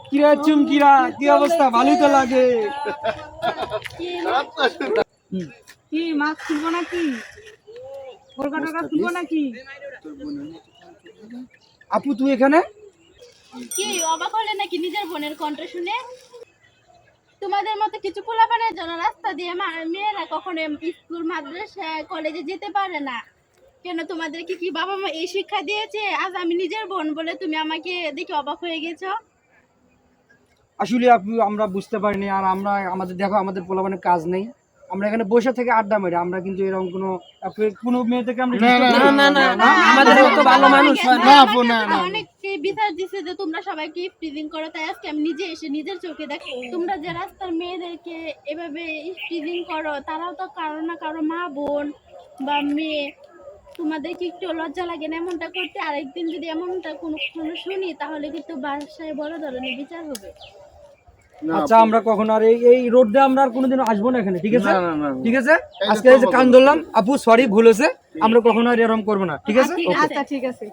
কিরা চুমকিরা, কি অবস্থা? ভালোই তো লাগে। কি মাছ খুলবো নাকি? কলকাতা খুলবো নাকি? আপু তুই এখানে? কি অবাক হলে নাকি নিজের বোনের কণ্ঠ শুনে? তোমাদের মতো কিছু পোলাপানের জন্য রাস্তা দিয়ে মেয়েরা কখনো স্কুল মাদ্রাসা কলেজে যেতে পারে না কেন? তোমাদেরকে কি বাবা মা এই শিক্ষা দিয়েছে? আজ আমি নিজের বোন বলে তুমি আমাকে দেখে অবাক হয়ে গেছো? আসলে আপু আমরা বুঝতে পারিনি। আর আমরা আমাদের দেখো আমাদের পোলাপানের কাজ নেই, আমরা এখানে বসে থেকে আড্ডা মারি। আমরা কিন্তু এরকম কোনো মেয়ে থেকে আমরা আমাদের মতো ভালো মানুষ হয় না। অনেককে বিচার দিছে যে তোমরা সবাই গিফট টিজিং করো, তাই আজকে আমি নিজে এসে নিজের চোখে দেখো তোমরা যে রাস্তার মেয়েদেরকে এভাবে টিজিং করো, তারাও তো কারো না কারো মা বোন বা মেয়ে। তোমাদের কি একটু লজ্জা লাগে না এমনটা করতে? আরেকদিন যদি এমনটা কোনো শুনি তাহলে কিন্তু বাসায় বড় ধরনের বিচার হবে। আচ্ছা আমরা কখনো আর এই রোডে আমরা আর কোনোদিন আসবো না এখানে, ঠিক আছে? ঠিক আছে, আজকে এই যে কান ধরলাম আপু, সরি ভুল হয়েছে, আমরা কখনো আর এরকম করবো না, ঠিক আছে? আচ্ছা ঠিক আছে।